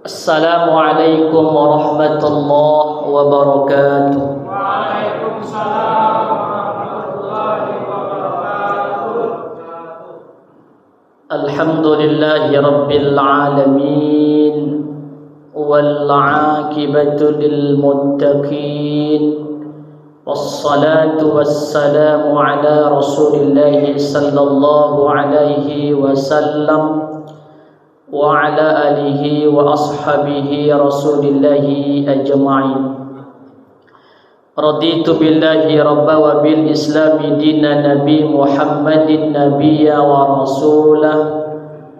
Assalamualaikum warahmatullahi wabarakatuh. Waalaikumsalam warahmatullahi wabarakatuh. Alhamdulillahi rabbil alamin wal 'aqibatu lil muttaqin wassalatu wassalamu ala Rasulillah sallallahu alaihi wasallam wa ala alihi wa ashabihi rasulillahi ajma'in. Raditu billahi rabba wa bil islami dina nabi Muhammadin nabiyya wa rasulah.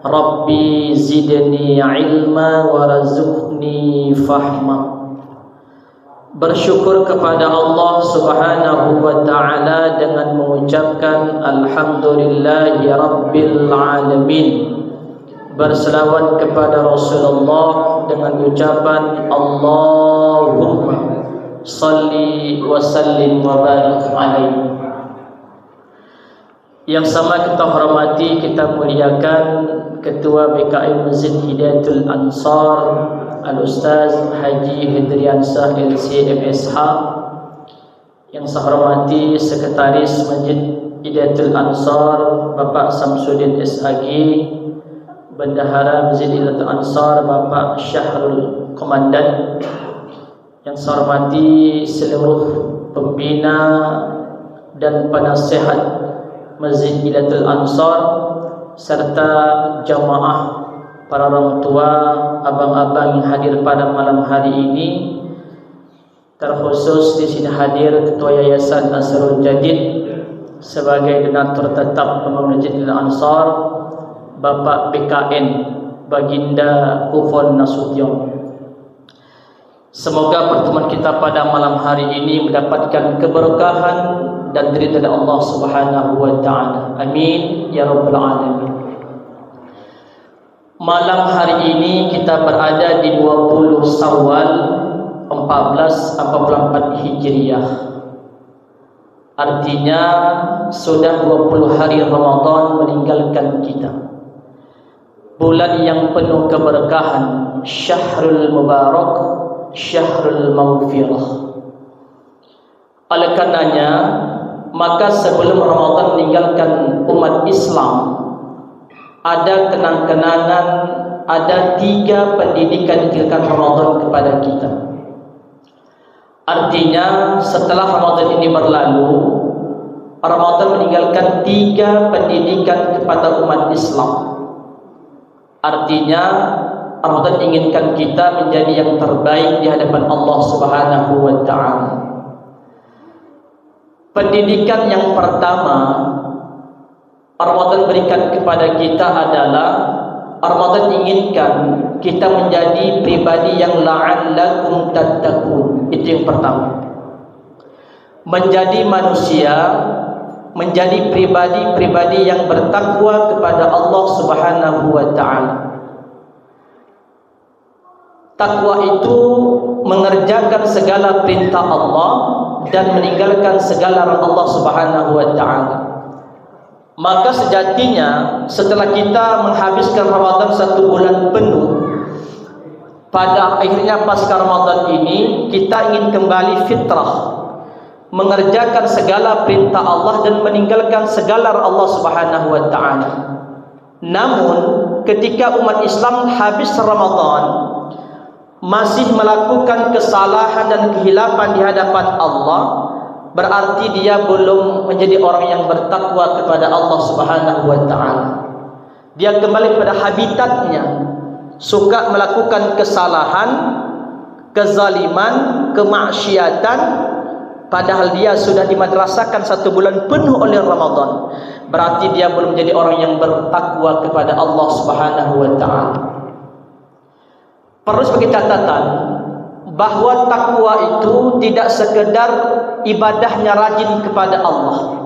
Rabbi zidni ilma wa razuqni fahma. Bersyukur kepada Allah subhanahu wa ta'ala dengan mengucapkan alhamdulillahi rabbil alamin. Berselawat kepada Rasulullah dengan ucapan Allahumma salli wa sallim wa barik alaihi. Yang sama kita hormati, kita muliakan Ketua BKM Masjid Hidayatul Ansar Al-Ustaz Haji Hidriansah LC MSH. Yang saya hormati Sekretaris Masjid Hidayatul Ansar Bapak Samsudin SAG, Bendahara Masjid Hidayatul Ansar Bapak Syahrul Komandan. Yang saya hormati seluruh pembina dan penasihat Masjid Hidayatul Ansar serta jamaah, para orang tua, abang-abang yang hadir pada malam hari ini. Terkhusus di sini hadir Ketua Yayasan Ansarul Jadid sebagai donatur tetap pembangunan Masjid Hidayatul Ansar, Bapak BKN Baginda Kufon Nasution. Semoga pertemuan kita pada malam hari ini mendapatkan keberkahan dan ridha dari Allah Subhanahu wa taala. Amin ya rabbal alamin. Malam hari ini kita berada di 20 Syawal 1444 Hijriah. Artinya sudah 20 hari Ramadan meninggalkan kita. Bulan yang penuh keberkahan, Syahrul Mubarak, Syahrul Maghfirah. Oleh karenanya, maka sebelum Ramadan meninggalkan umat Islam, ada kenang-kenangan, ada 3 pendidikan diberikan Ramadan kepada kita. Artinya setelah Ramadan ini berlalu, Ramadan meninggalkan 3 pendidikan kepada umat Islam. Artinya Ramadan inginkan kita menjadi yang terbaik di hadapan Allah Subhanahu wa ta'ala. Pendidikan yang pertama Ramadan berikan kepada kita adalah Ramadan inginkan kita menjadi pribadi yang la'allakum tattaqun. Itu yang pertama. Menjadi manusia, menjadi pribadi-pribadi yang bertakwa kepada Allah Subhanahu wa ta'ala. Takwa itu mengerjakan segala perintah Allah dan meninggalkan segala larangan Allah Subhanahu wa ta'ala. Maka sejatinya setelah kita menghabiskan Ramadan 1 bulan penuh, pada akhirnya pasca Ramadan ini kita ingin kembali fitrah, mengerjakan segala perintah Allah dan meninggalkan segala larangan Allah Subhanahu wa ta'ala. Namun ketika umat Islam habis Ramadan masih melakukan kesalahan dan kehilapan di hadapan Allah, berarti dia belum menjadi orang yang bertakwa kepada Allah Subhanahu wa ta'ala. Dia kembali pada habitatnya, suka melakukan kesalahan, kezaliman, kemaksiatan, padahal dia sudah dimadrasahkan 1 bulan penuh oleh Ramadan. Berarti dia belum menjadi orang yang bertakwa kepada Allah Subhanahu wa ta'ala. Perlu sebagai catatan bahwa takwa itu tidak sekedar ibadahnya rajin kepada Allah.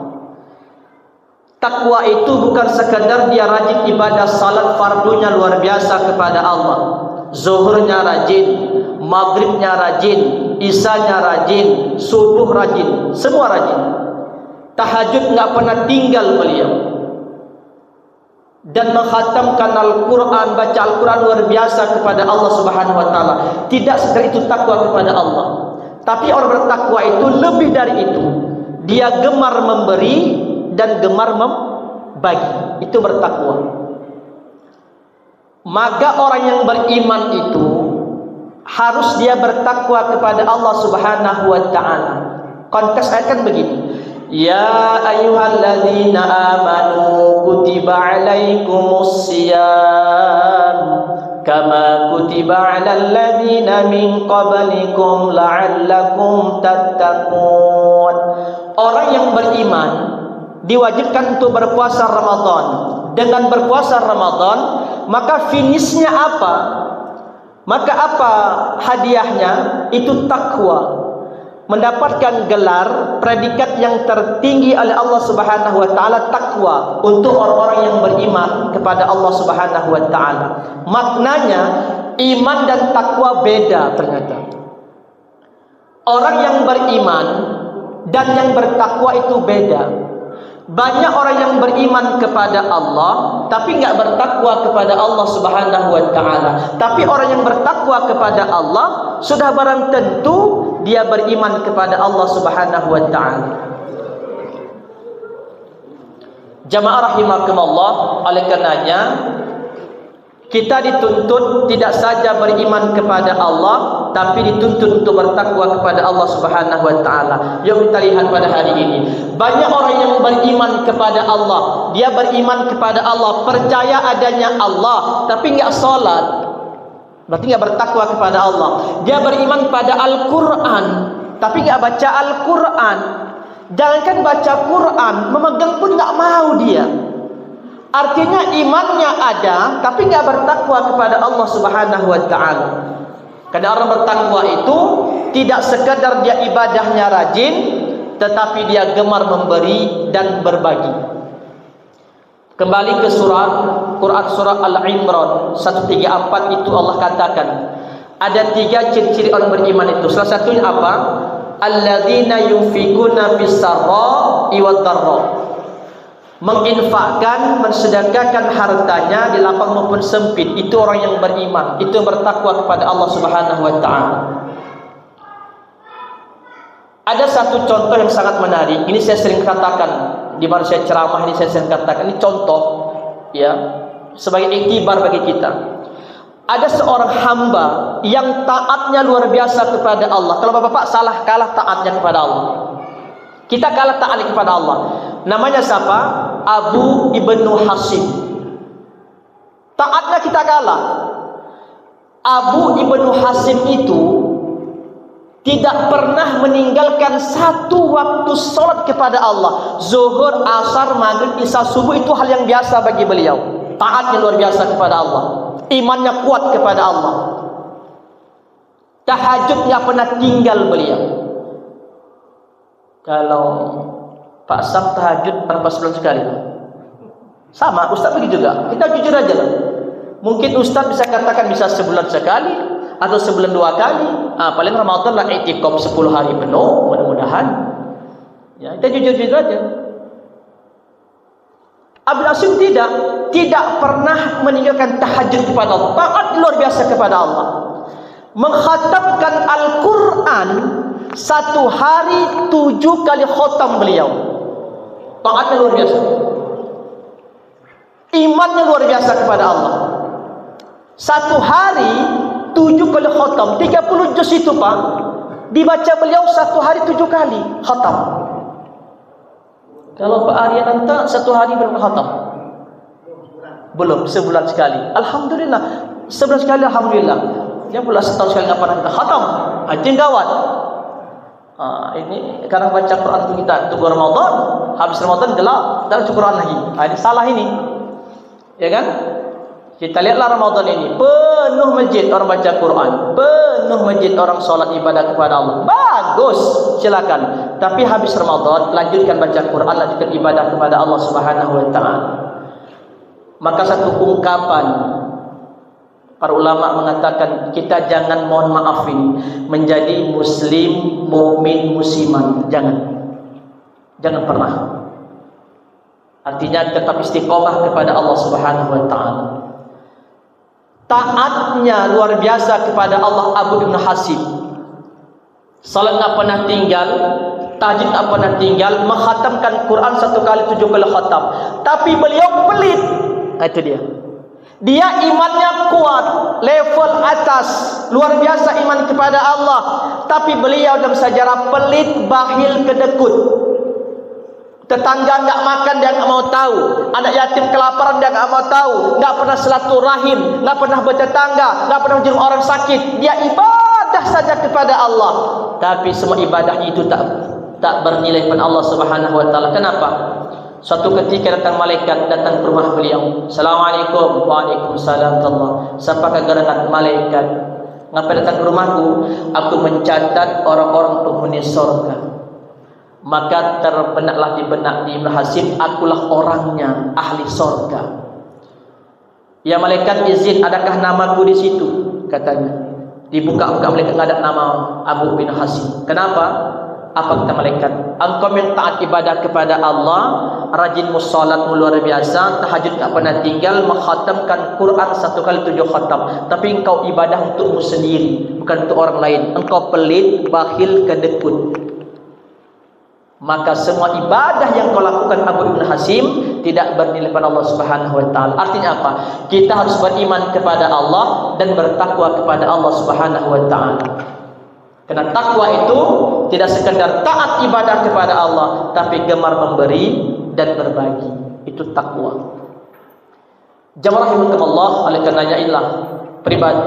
Takwa itu bukan sekedar dia rajin ibadah salat fardunya luar biasa kepada Allah, zuhurnya rajin, maghribnya rajin, isanya rajin, subuh rajin, semua rajin. Tahajud nggak pernah tinggal beliau. dan menghatamkan Al-Quran, baca Al-Quran luar biasa kepada Allah Subhanahu wa ta'ala. Tidak sekedar itu takwa kepada Allah, tapi orang bertakwa itu lebih dari itu. Dia gemar memberi dan gemar membagi. Itu bertakwa. Maka orang yang beriman itu harus dia bertakwa kepada Allah Subhanahu wa ta'ala. Konteks ayat kan begini: Ya ayyuhalladzina amanu kutiba alaikumus siyam kama kutiba alal ladzina min qablikum la'allakum tattaqun. Orang yang beriman diwajibkan untuk berpuasa Ramadan. Dengan berpuasa Ramadan, maka finishnya apa? Maka apa hadiahnya? Itu takwa. Mendapatkan gelar predikat yang tertinggi oleh Allah Subhanahu wa taala, takwa, untuk orang-orang yang beriman kepada Allah Subhanahu wa taala. Maknanya iman dan takwa beda ternyata. Orang yang beriman dan yang bertakwa itu beda. Banyak orang yang beriman kepada Allah tapi enggak bertakwa kepada Allah Subhanahu wa taala. Tapi orang yang bertakwa kepada Allah sudah barang tentu dia beriman kepada Allah Subhanahu wa ta'ala. Jamaah rahimakumullah, oleh karenanya kita dituntut tidak saja beriman kepada Allah, tapi dituntut untuk bertakwa kepada Allah Subhanahu wa ta'ala. Yuk kita lihat pada hari ini, banyak orang yang beriman kepada Allah. Dia beriman kepada Allah, percaya adanya Allah, tapi enggak salat. Berarti enggak bertakwa kepada Allah. Dia beriman pada Al-Quran, tapi enggak baca Al-Quran. Jangankan baca Quran, memegang pun enggak mau dia. Artinya imannya ada, tapi enggak bertakwa kepada Allah Subhanahu wa ta'ala. Karena orang bertakwa itu tidak sekadar dia ibadahnya rajin, tetapi dia gemar memberi dan berbagi. Kembali ke Quran surah Al-Imran 134, itu Allah katakan ada 3 ciri-ciri orang beriman itu. Salah satunya apa? Alladzina yunfikuna fis-sarra'i wad-dharra. Menginfakkan, mensedekahkan hartanya di lapang maupun sempit. Itu orang yang beriman, itu yang bertakwa kepada Allah Subhanahu wa ta'ala. Ada satu contoh yang sangat menarik. Ini saya sering katakan di mana saya ceramah, ini saya sering katakan. Ini contoh ya, sebagai iktibar bagi kita. Ada seorang hamba yang taatnya luar biasa kepada Allah. Kalau bapak-bapak salah kalah taatnya kepada Allah, kita kalah taatnya kepada Allah. Namanya siapa? Abu Ibnu Hasim. Taatnya kita kalah. Abu Ibnu Hasim itu tidak pernah meninggalkan satu waktu sholat kepada Allah. Zuhur, asar, maghrib, isya, subuh itu hal yang biasa bagi beliau. Taatnya luar biasa kepada Allah, imannya kuat kepada Allah. Tahajud tidak pernah tinggal beliau. Kalau Pak Sam tahajud berapa sebulan sekali? Sama, Ustaz begitu juga. Kita jujur aja lah. Mungkin Ustaz bisa katakan bisa sebulan sekali atau sebulan 2 kali. Paling Ramadan lah i'tikaf 10 hari penuh, mudah-mudahan. Ya, kita jujur-jujur aja. Abu Hasim tidak pernah meninggalkan tahajud kepada Allah. Taat luar biasa kepada Allah. Mengkhatamkan Al-Quran 1 hari 7 kali khatam beliau. Taatnya luar biasa. Imannya luar biasa kepada Allah. 1 hari 7 kali khatam, 30 juz itu Pak, dibaca beliau 1 hari 7 kali khatam. Kalau Pak Aryananta 1 hari berapa khatam? Belum, sebulan sekali. Alhamdulillah, sebulan sekali alhamdulillah. Dia pula setahun sekali nggak pernah kita khatam. Itu gawat. Ini karena baca Quran itu kita tunggu Ramadan, habis Ramadan gelap, dan baca Quran lagi. Ini salah ini, ya kan? Kita lihatlah Ramadan ini penuh masjid orang baca Quran, penuh masjid orang sholat ibadah kepada Allah. Bagus, silakan. Tapi habis Ramadan lanjutkan baca Quran, lanjutkan ibadah kepada Allah Subhanahu wa ta'ala. Maka satu ungkapan para ulama mengatakan, kita jangan, mohon maaf ini, menjadi muslim, mukmin, musliman. Jangan pernah. Artinya tetap istiqomah kepada Allah Subhanahu wa taala. Taatnya luar biasa kepada Allah Abu bin Hasim. Salat tak pernah tinggal, tahajud tak pernah tinggal, menghatamkan Quran 1 kali 7 kali khatam. Tapi beliau pelit. Itu dia. Dia imannya kuat, level atas, luar biasa iman kepada Allah. Tapi beliau dalam sejarah pelit, bakhil, kedekut. Tetangga enggak makan dia enggak mau tahu, anak yatim kelaparan dia enggak mau tahu, enggak pernah silaturahim, enggak pernah bertetangga, enggak pernah menjenguk orang sakit. Dia ibadah saja kepada Allah. Tapi semua ibadahnya itu tak bernilai pada Allah Subhanahu wa taala. Kenapa? Suatu ketika datang malaikat datang ke rumah beliau. Assalamualaikum. Waalaikumsalam Allah. Siapa kegerangan malaikat? Ngapa datang ke rumahku? Aku mencatat orang-orang penghuni surga. Maka terbenaklah di benak di Ibnu Hasim, akulah orangnya, ahli surga. Ya malaikat izin, adakah namaku di situ? Katanya. Dibuka-buka malaikat, enggak ada nama Abu bin Hasim. Kenapa? Apa kata malaikat? Engkau taat ibadah kepada Allah, rajin musalat luar biasa, tahajud tak pernah tinggal, menghatamkan Quran 1 kali 7 khatam. Tapi engkau ibadah untukmu sendiri, bukan untuk orang lain. Engkau pelit, bakhil, kedekut. Maka semua ibadah yang kau lakukan Abu bin Hasim tidak bernilai pada Allah Subhanahu wa taala. Artinya apa? Kita harus beriman kepada Allah dan bertakwa kepada Allah Subhanahu wa taala. Karena takwa itu tidak sekedar taat ibadah kepada Allah, tapi gemar memberi dan berbagi. Itu takwa. Jamaah rahimakumullah, oleh karenanya inilah pribadi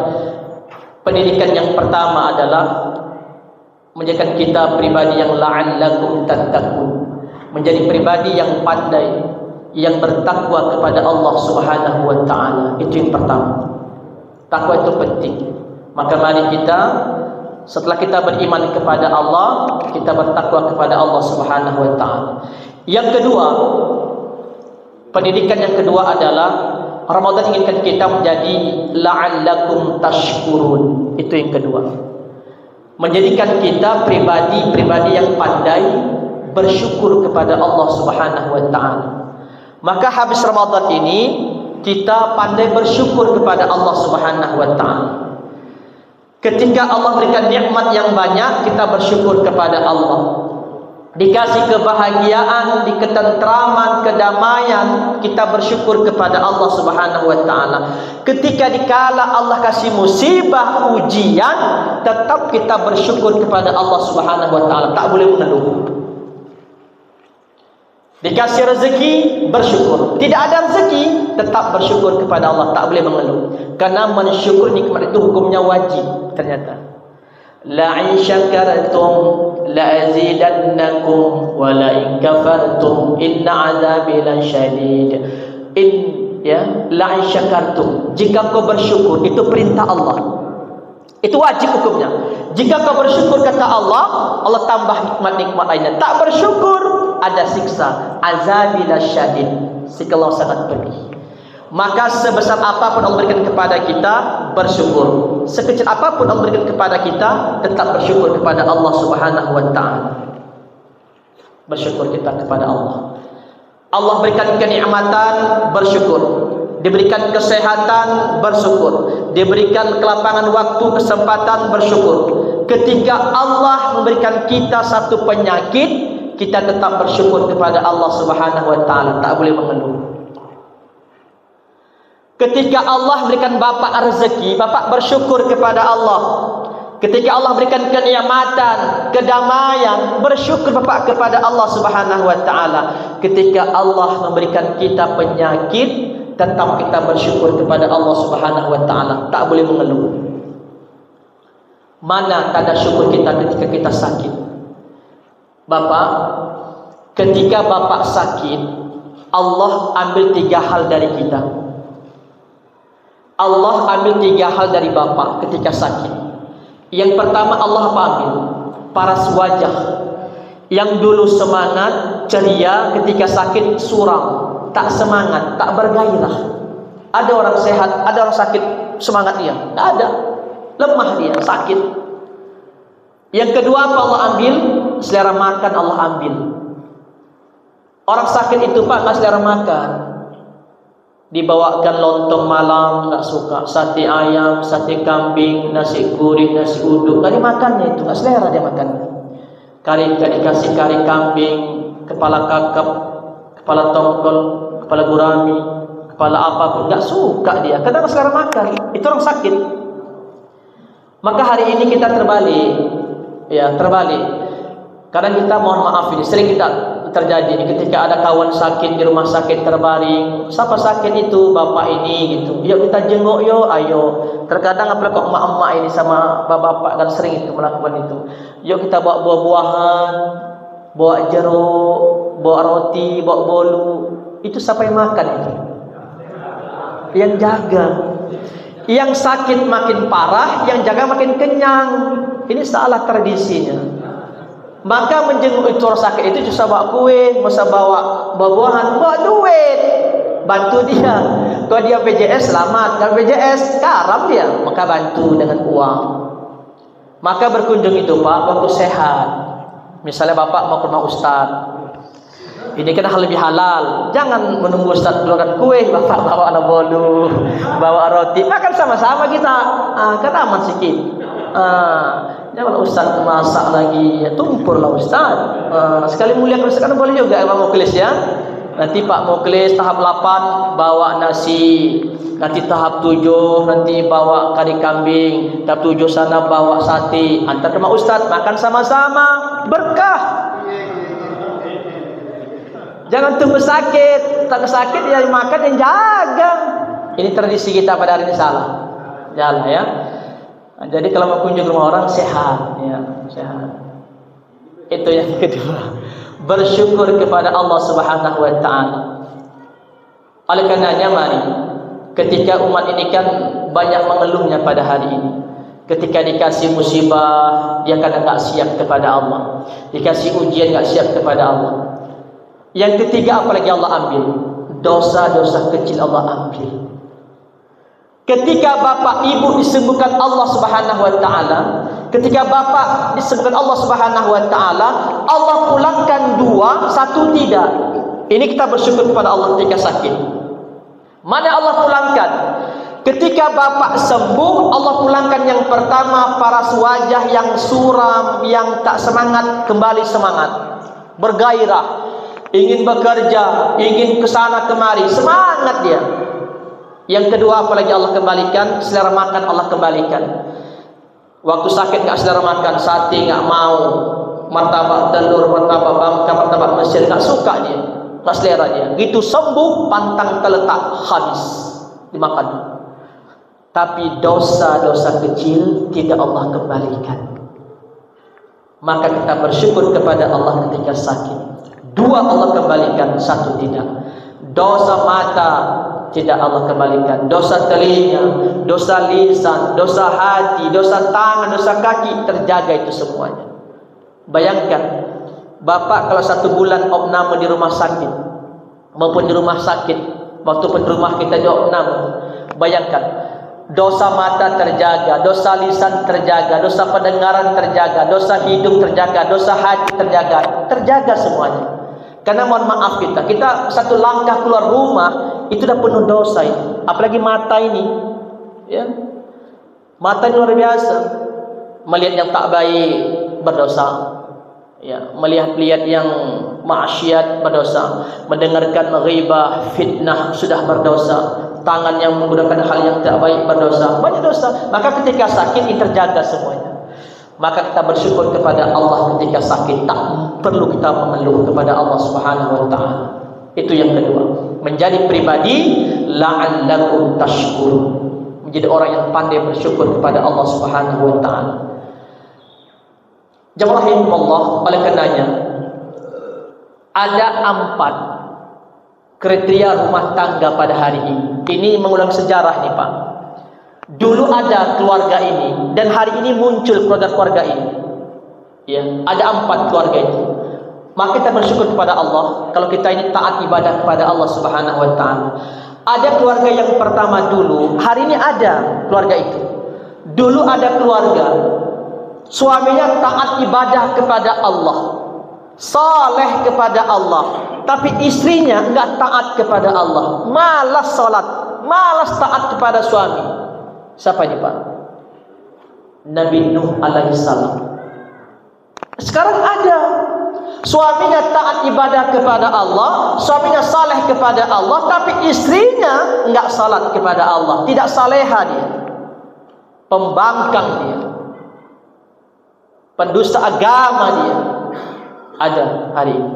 pendidikan yang pertama adalah menjadikan kita pribadi yang la'allakum tattaqun, menjadi pribadi yang pandai, yang bertakwa kepada Allah Subhanahu wa taala. Itu yang pertama. Takwa itu penting. Maka mari kita setelah kita beriman kepada Allah, kita bertakwa kepada Allah Subhanahu wa taala. Yang kedua, pendidikan yang kedua adalah Ramadan inginkan kita menjadi la'allakum tashkurun. Itu yang kedua. Menjadikan kita pribadi-pribadi yang pandai bersyukur kepada Allah Subhanahu wa taala. Maka habis Ramadan ini kita pandai bersyukur kepada Allah Subhanahu wa taala. Ketika Allah berikan nikmat yang banyak, kita bersyukur kepada Allah. Dikasih kebahagiaan, ketentraman, kedamaian, kita bersyukur kepada Allah Subhanahu wa taala. Ketika dikala Allah kasih musibah, ujian, tetap kita bersyukur kepada Allah Subhanahu wa taala, tak boleh mengeluh. Dikasih rezeki, bersyukur. Tidak ada rezeki, tetap bersyukur kepada Allah, tak boleh mengeluh. Karena mensyukur nikmat itu hukumnya wajib ternyata. La in syakartum la azidannakum wa la in kafartum inna azabi lasyadid. La in syakartum, jika kau bersyukur, itu perintah Allah. Itu wajib hukumnya. Jika kau bersyukur kata Allah, Allah tambah nikmat-nikmat lainnya. Tak bersyukur, ada siksa, azabi lasyadid, siksa sangat pedih. Maka sebesar apapun Allah berikan kepada kita, bersyukur. Sekecil apapun Allah berikan kepada kita, tetap bersyukur kepada Allah Subhanahu wa taala. Bersyukur kita kepada Allah. Allah berikan kenikmatan, bersyukur. Diberikan kesehatan, bersyukur. Diberikan kelapangan waktu, kesempatan, bersyukur. Ketika Allah memberikan kita satu penyakit, kita tetap bersyukur kepada Allah Subhanahu wa taala, tak boleh mengeluh. Ketika Allah berikan bapak rezeki, bapak bersyukur kepada Allah. Ketika Allah berikan kenikmatan, kedamaian, bersyukur bapak kepada Allah Subhanahu wa taala. Ketika Allah memberikan kita penyakit, tetap kita bersyukur kepada Allah Subhanahu wa taala, tak boleh mengeluh. Mana tanda syukur kita ketika kita sakit? Bapak, ketika bapak sakit, Allah ambil 3 hal dari kita. Allah ambil 3 hal dari bapak ketika sakit. Yang pertama Allah ambil paras wajah. Yang dulu semangat, ceria, ketika sakit suram, tak semangat, tak bergairah. Ada orang sehat, ada orang sakit, semangat dia? Tak ada. Lemah dia, sakit. Yang kedua apa Allah ambil? Selera makan Allah ambil. Orang sakit itu Pak nggak selera makan. Dibawakan lontong malam nggak suka, sate ayam, sate kambing, nasi gurih, nasi uduk, nggak dimakannya itu, nggak selera dia makan. Kari dikasih kari kambing, kepala kakap, kepala tongkol, kepala gurami, kepala apapun nggak suka dia, karena nggak selera makan. Itu orang sakit. Maka hari ini kita terbalik, ya terbalik. Kadang kita mohon maaf ini sering kita terjadi ketika ada kawan sakit di rumah sakit terbaring. Siapa sakit itu? Bapak ini gitu. Yuk kita jenguk yuk, ayo. Terkadang apalagi kok emak-emak ini sama bapak-bapak kan sering itu melakukan itu. Yuk kita bawa buah-buahan, bawa jeruk, bawa roti, bawa bolu. Itu siapa yang makan itu? Yang jaga. Yang sakit makin parah, yang jaga makin kenyang. Ini salah tradisinya. Maka menjenguk itu orang sakit itu bisa bawa kue, bisa bawa buah-buahan, bawa duit, bantu dia. Kalau dia BPJS selamat, kalau BPJS karam dia, maka bantu dengan uang. Maka berkunjung itu Pak waktu sehat. Misalnya Bapak mau ke rumah Ustaz, ini kan hal lebih halal. Jangan menunggu Ustaz keluarkan kue, Bapak bawa anak bolu, bawa roti, makan sama-sama kita. Kan aman sikit. Jangan Ustaz masak lagi, ya tumpurlah Ustaz. Sekali mulia kan boleh juga Pak Muklis ya. Nanti Pak Muklis tahap 8 bawa nasi, nanti tahap 7 nanti bawa kari kambing, tahap 7 sana bawa sate. Antar ke Ustaz makan sama-sama, berkah. Jangan tunggu sakit, tak sakit yang makan yang jaga. Ini tradisi kita pada hari ini salah. Jalan ya. Jadi kalau mau kunjung rumah orang sehat, ya sehat. Itu yang kedua. Bersyukur kepada Allah Subhanahu Wa Taala. Oleh karenanya mari, ketika umat ini kan banyak mengeluhnya pada hari ini. Ketika dikasih musibah, dia kadang tak siap kepada Allah. Dikasih ujian tak siap kepada Allah. Yang ketiga apalagi Allah ambil? Dosa-dosa kecil Allah ambil. Ketika bapak ibu disembuhkan Allah Subhanahu Wa Taala, ketika bapak disembuhkan Allah Subhanahu Wa Taala, Allah pulangkan 2, 1 tidak. Ini kita bersyukur kepada Allah ketika sakit. Mana Allah pulangkan? Ketika bapak sembuh, Allah pulangkan yang pertama paras wajah yang suram, yang tak semangat kembali semangat, bergairah, ingin bekerja, ingin kesana kemari, semangat dia. Yang kedua apalagi Allah kembalikan? Selera makan Allah kembalikan. Waktu sakit gak selera makan, sate gak mau, martabak telur, martabak bangka, martabak Mesir gak suka dia, gak selera dia. Gitu sembuh, pantang terletak, habis dimakan. Tapi dosa-dosa kecil tidak Allah kembalikan. Maka kita bersyukur kepada Allah ketika sakit. 2 Allah kembalikan, 1 tidak. Dosa mata tidak Allah kembalikan, dosa telinga, dosa lisan, dosa hati, dosa tangan, dosa kaki terjaga itu semuanya. Bayangkan bapak kalau 1 bulan opname di rumah sakit maupun di rumah sakit waktu di rumah kita di opname, bayangkan dosa mata terjaga, dosa lisan terjaga, dosa pendengaran terjaga, dosa hidung terjaga, dosa hati terjaga semuanya. Karena mohon maaf kita 1 langkah keluar rumah itu dah penuh dosa itu. Apalagi mata ini, ya. Mata ini luar biasa. Melihat yang tak baik berdosa, ya. Melihat yang maksiat berdosa, mendengarkan ghibah, fitnah sudah berdosa, tangan yang menggunakan hal yang tak baik berdosa, banyak dosa. Maka ketika sakit ini terjaga semuanya. Maka kita bersyukur kepada Allah ketika sakit, tak perlu kita mengeluh kepada Allah Subhanahu Wa Taala. Itu yang kedua, menjadi pribadi la'allakum tashkurun, menjadi orang yang pandai bersyukur kepada Allah Subhanahu Wa Taala. Jemaah rahimahullah, oleh karenanya ada 4 kriteria rumah tangga pada hari ini. Ini mengulang sejarah nih Pak. Dulu ada keluarga ini dan hari ini muncul keluarga ini. Ya, ada 4 keluarga itu. Maka kita bersyukur kepada Allah kalau kita ini taat ibadah kepada Allah Subhanahu Wa Taala. Ada keluarga yang pertama dulu, hari ini ada keluarga itu. Dulu ada keluarga, suaminya taat ibadah kepada Allah, saleh kepada Allah, tapi istrinya enggak taat kepada Allah, malas salat, malas taat kepada suami. Siapa ini, Pak? Nabi Nuh alaihissalam. Sekarang ada suaminya taat ibadah kepada Allah, suaminya saleh kepada Allah, tapi istrinya enggak salat kepada Allah, tidak saleha dia, pembangkang dia, pendusta agama dia. Ada hari ini.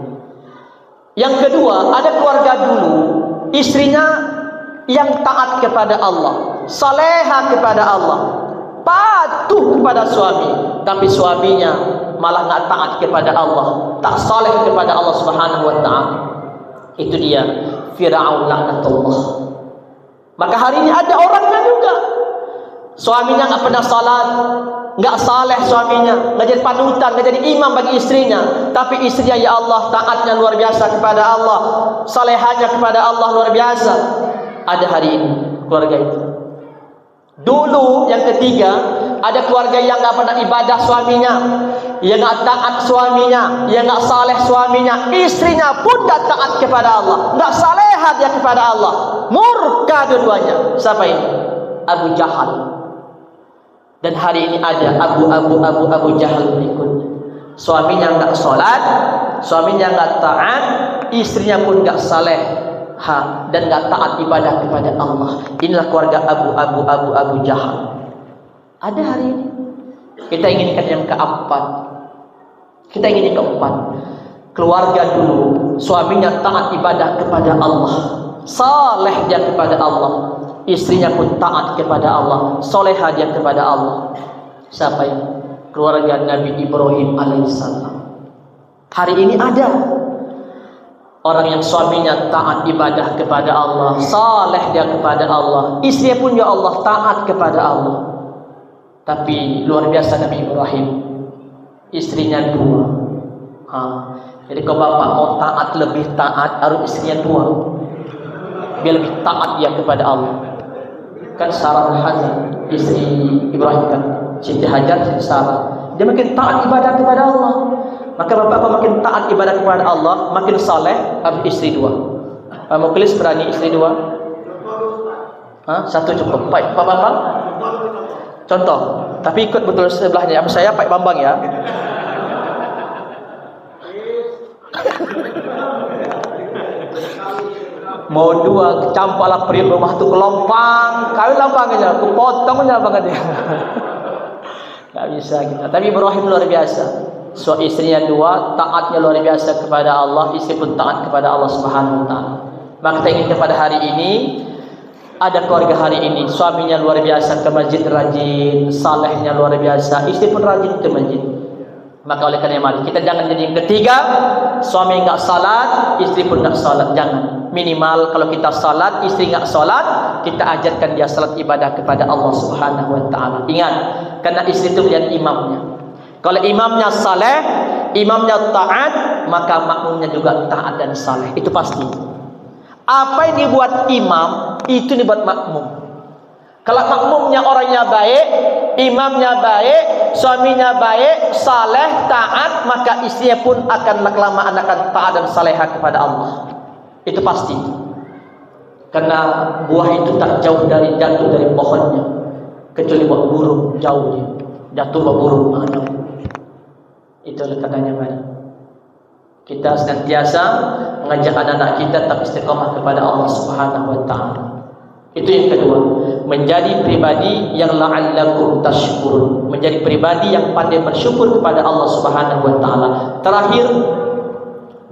Yang kedua, ada keluarga dulu, istrinya yang taat kepada Allah, saleha kepada Allah, patuh kepada suami, tapi suaminya malah nggak taat kepada Allah, tak saleh kepada Allah Subhanahu wa taala. Itu dia Firaun laknatullah. Maka hari ini ada orangnya juga, suaminya nggak pernah salat, nggak saleh suaminya, nggak jadi panutan, nggak jadi imam bagi istrinya, tapi istrinya ya Allah taatnya luar biasa kepada Allah, salehahnya kepada Allah luar biasa. Ada hari ini keluarga itu. Dulu yang ketiga, ada keluarga yang nggak pernah ibadah suaminya, yang nggak taat suaminya, yang nggak saleh suaminya, istrinya pun nggak taat kepada Allah, nggak salehah dia kepada Allah, murka dua-duanya. Siapa ini? Abu Jahal. Dan hari ini ada Abu Jahal berikutnya. Suaminya enggak sholat, suaminya enggak taat, istrinya pun enggak saleh dan enggak taat ibadah kepada Allah. Inilah keluarga Abu Jahal. Ada hari ini. Kita inginkan yang keempat. Kita ingin yang keempat. Keluarga dulu, suaminya taat ibadah kepada Allah, saleh dia kepada Allah, istrinya pun taat kepada Allah, solehah dia kepada Allah. Siapa yang? Keluarga Nabi Ibrahim alaihissalam. Hari ini ada orang yang suaminya taat ibadah kepada Allah, saleh dia kepada Allah, istrinya pun ya Allah taat kepada Allah. Tapi luar biasa Nabi Ibrahim, istrinya dua. Jadi kalau bapak mau taat, lebih taat, harus istrinya dua, biar lebih taat dia kepada Allah. Kan Sarah Hajar, istri Ibrahim kan, Siti Hajar, Siti Sarah, dia makin taat ibadah kepada Allah. Maka bapak makin taat ibadah kepada Allah, makin saleh, harus istri dua. Muklis berani istri dua? Satu cukup. Baik, Pak Bambang. Contoh, tapi ikut betul sebelahnya. Saya Pak Bambang ya. Mau dua campaklah periuk rumah tu kelompang, kawin lampangnya, aku potongnya banget dia. Nggak bisa kita. Tapi Ibrahim luar biasa. So istrinya dua, taatnya luar biasa kepada Allah, istri pun taat kepada Allah Subhanahu Wa Taala. Maka kita ingin kepada hari ini, ada keluarga hari ini, suaminya luar biasa ke masjid rajin, salehnya luar biasa, istri pun rajin ke masjid. Maka oleh karena mari kita jangan jadi yang ketiga, suami enggak salat, istri pun enggak salat. Jangan. Minimal kalau kita salat, istri enggak salat, kita ajarkan dia salat ibadah kepada Allah Subhanahu wa taala. Ingat, karena istri itu lihat imamnya. Kalau imamnya saleh, imamnya taat, maka makmumnya juga taat dan saleh. Itu pasti. Apa yang dibuat imam, itu dibuat makmum. Kalau makmumnya orangnya baik, imamnya baik, suaminya baik, saleh, taat, maka istrinya pun akan kelamaan akan taat dan salehah kepada Allah. Itu pasti. Karena buah itu tak jauh dari jatuh dari pohonnya, kecuali buah burung jauh dia. Jatuh buah burung mana? Itu katanya mari. Kita senantiasa mengajak anak-anak kita tetap istiqamah kepada Allah Subhanahu wa taala. Itu yang kedua, menjadi pribadi yang la'allakum tashkurun, menjadi pribadi yang pandai bersyukur kepada Allah Subhanahu wa taala. Terakhir,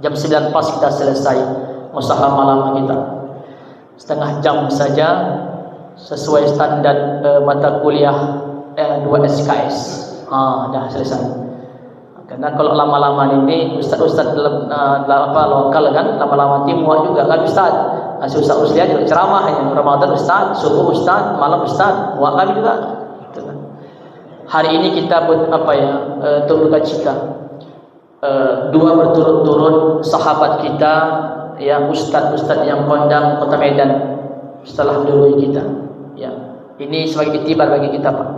jam 9 pas kita selesai musaha malam kita. Setengah jam saja sesuai standar mata kuliah 2 SKS. Dah selesai. Karena kalau lama-lama ini ustaz-ustaz dalam lokal kan lama-lama muak juga kan ustaz. Ustaz Usliah juga ceramah yang Ramadan ustaz, subuh ustaz, malam ustaz, muak kami juga. Gitu kan. Hari ini kita buat apa ya? Berduka cita. Dua berturut-turut sahabat kita ya, ustaz-ustaz yang kondang Kota Medan setelah dulu kita. Ya. Ini sebagai iktibar bagi kita, Pak.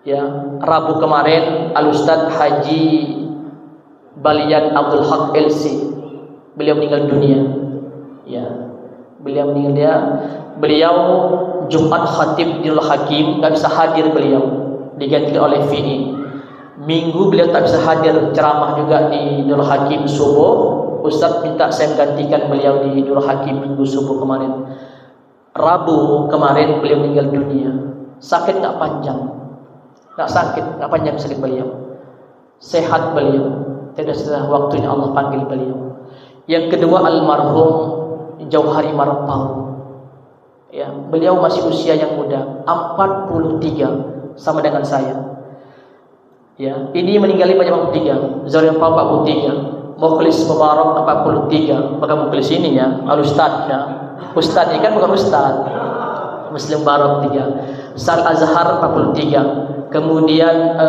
Ya, Rabu kemarin Al Ustaz Haji Balian Abdul Haq LC. Beliau meninggal dunia. Ya. Beliau meninggal dia. Beliau Jumat khatib di Hakim, tak bisa hadir beliau, diganti oleh VI. Minggu beliau tak bisa hadir ceramah juga di Nurul Hakim subuh. Ustaz minta saya gantikan beliau di Nurul Hakim minggu subuh kemarin. Rabu kemarin beliau meninggal dunia. Sakit tak panjang, tak sakit, tak panjang sakit beliau. Sehat beliau. Tidak sudah waktunya Allah panggil beliau. Yang kedua almarhum Jauhari Marpau. Ya, beliau masih usia yang muda, 43 sama dengan saya. Ya, ini meninggal banyak 43, Zahir Marpau 43, Mukhlis Mubarak 43. Maka Mukhlis ini ya, al-ustaz ya. Ustaz ini kan bukan ustaz. Muslim Barak 3, Sal Azhar 43. Kemudian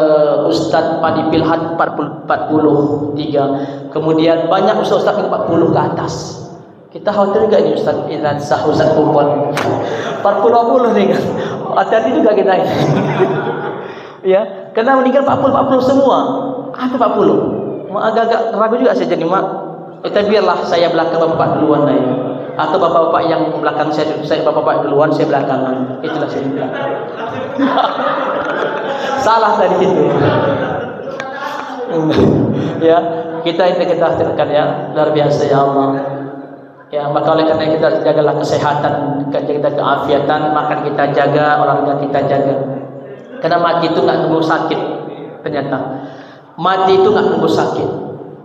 Ustaz Padi Pilhat 43. Kemudian banyak ustaz-ustaz yang 40 ke atas. Kita khawatir juga ini Ustaz Izan Sah Ustaz Kumpul 40 nih kan. Hati-hati juga kita ini. Ya, karena meninggal 40 semua. Ada 40. Agak-agak ragu juga saya jadi mak. Biarlah saya belakang bapak duluan lah ya. Atau bapak-bapak yang belakang saya bapak-bapak duluan, saya belakangan. Itulah saya belakang. Salah tadi itu. Ya, kita tekan ya, luar biasa ya Allah. Ya, maka oleh karena kita jagalah kesehatan, kita keafiatan, makan kita jaga, olahraga kita jaga. Karena mati itu enggak nunggu sakit. Ternyata mati itu enggak nunggu sakit.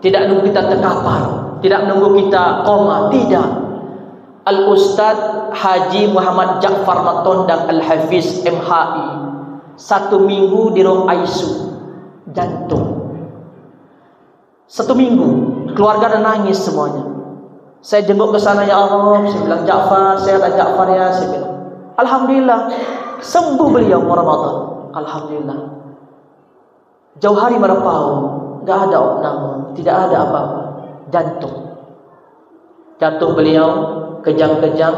Tidak nunggu kita terkapar, tidak nunggu kita koma, tidak. Al-Ustaz Haji Muhammad Ja'far Matondang Al-Hafiz MHI 1 minggu di ruang ICU jantung. 1 minggu keluarga dan nangis semuanya. Saya jenguk ke sana, ya Allah, saya bilang Ja'far, saya ada Ja'far ya, saya bilang alhamdulillah sembuh beliau Ramadan. Alhamdulillah. Jauhari Marpau enggak ada opname, tidak ada apa-apa. Jantung beliau kejang-kejang,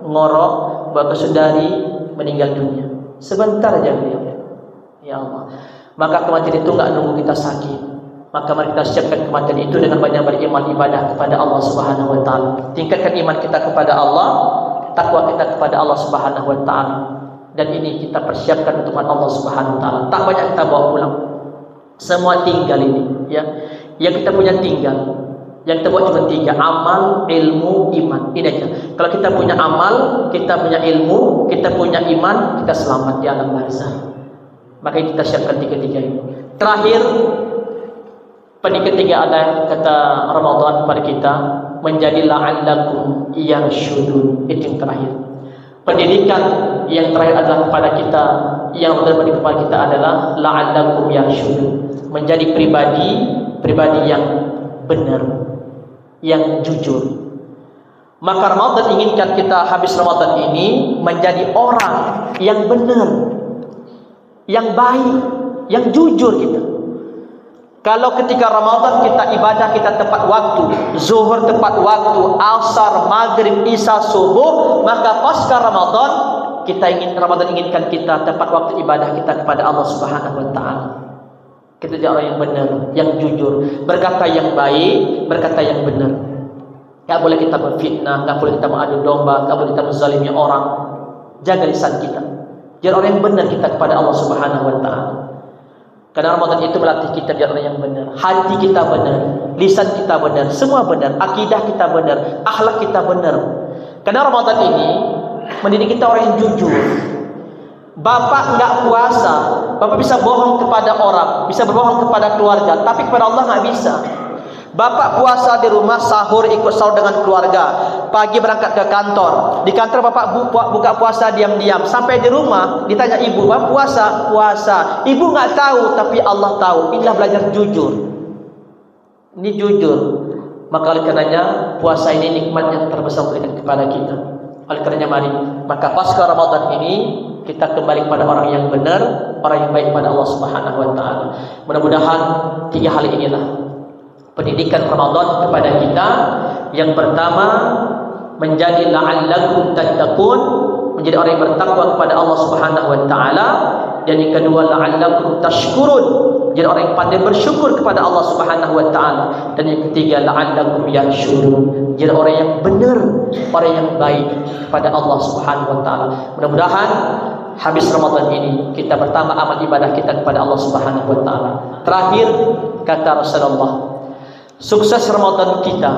ngorok, bapak saudari meninggal dunia. Sebentar aja beliau. Ya Allah. Maka kematian itu enggak nunggu kita sakit. Maka mari kita siapkan kematian itu dengan banyak beriman ibadah kepada Allah Subhanahu wa taala. Tingkatkan iman kita kepada Allah, takwa kita kepada Allah Subhanahu wa taala. Dan ini kita persiapkan untuk Allah Subhanahu wa taala. Tak banyak kita bawa pulang. Semua tinggal ini, ya. Yang kita punya tinggal. Yang kita buat cuma 3, amal, ilmu, iman. Ini aja. Kalau kita punya amal, kita punya ilmu, kita punya iman, kita selamat di alam barzah. Maka kita siapkan 3 ini. Terakhir, pada ketiga ada kata Ramadan pada kita, menjadi la'allakum yarshudun. Itu yang terakhir. Pendidikan yang terakhir adalah kepada kita, yang terjadi kepada kita adalah la'allakum yarshudun. Menjadi pribadi yang benar, yang jujur. Maka Ramadan inginkan kita habis Ramadan ini menjadi orang yang benar, yang baik, yang jujur kita. Kalau ketika Ramadan kita ibadah kita tepat waktu, zuhur tepat waktu, asar, maghrib, isya, subuh, maka pasca Ramadan Ramadan inginkan kita tepat waktu ibadah kita kepada Allah Subhanahu wa taala. Kita jadi orang yang benar, yang jujur, berkata yang baik, berkata yang benar. Tak boleh kita berfitnah, tak boleh kita mengadu domba, tak boleh kita menzalimi orang. Jaga lisan kita. Jadi orang yang benar kita kepada Allah Subhanahu wa taala. Karena Ramadan itu melatih kita jadi orang yang benar. Hati kita benar, lisan kita benar, semua benar, akidah kita benar, akhlak kita benar. Karena Ramadan ini mendidik kita orang yang jujur. Bapak enggak puasa, bapak bisa bohong kepada orang, bisa berbohong kepada keluarga, tapi kepada Allah enggak bisa. Bapak puasa di rumah, sahur, ikut sahur dengan keluarga, pagi berangkat ke kantor, di kantor bapak buka puasa diam-diam, sampai di rumah ditanya ibu, bapak puasa, ibu enggak tahu, tapi Allah tahu. Inilah belajar jujur. Ini jujur. Maka oleh karenanya puasa ini nikmat yang terbesar berikan kepada kita. Oleh karenanya mari, maka pasca Ramadan ini kita kembali kepada orang yang benar, orang yang baik kepada Allah Subhanahu wa taala. Mudah-mudahan 3 hal inilah pendidikan Ramadan kepada kita. Yang pertama, menjadi la'allakum tattaqun, menjadi orang yang bertakwa kepada Allah Subhanahu wa taala. Dan yang kedua, la'allakum tashkurun, jadi orang yang pandai bersyukur kepada Allah Subhanahu wa taala. Dan yang ketiga, la'allakum yarshudun, jadi orang yang benar, orang yang baik kepada Allah Subhanahu wa taala. Mudah-mudahan habis Ramadan ini kita bertambah amal ibadah kita kepada Allah Subhanahu wa taala. Terakhir kata Rasulullah, sukses Ramadan kita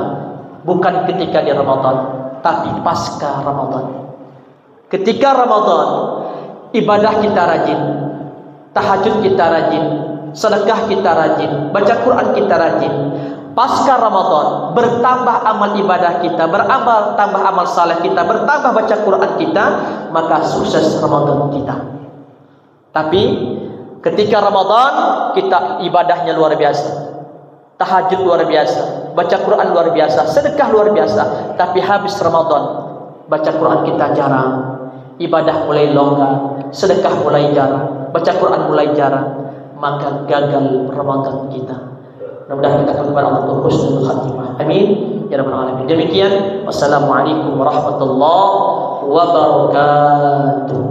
bukan ketika di Ramadan, tapi pasca Ramadan. Ketika Ramadan, ibadah kita rajin, tahajud kita rajin, sedekah kita rajin, baca Quran kita rajin. Pasca Ramadan, bertambah amal ibadah kita, tambah amal saleh kita, bertambah baca Quran kita, maka sukses Ramadan kita. Tapi ketika Ramadan, kita ibadahnya luar biasa, tahajud luar biasa, baca Quran luar biasa, sedekah luar biasa. Tapi habis Ramadan, baca Quran kita jarang, ibadah mulai longgar, sedekah mulai jarang, baca Quran mulai jarang, maka gagal Ramadan kita. Mudah-mudahan kita kepada Allah untuk husnul khatimah. Amin ya rabbal alamin. Demikian, wassalamualaikum warahmatullahi wabarakatuh.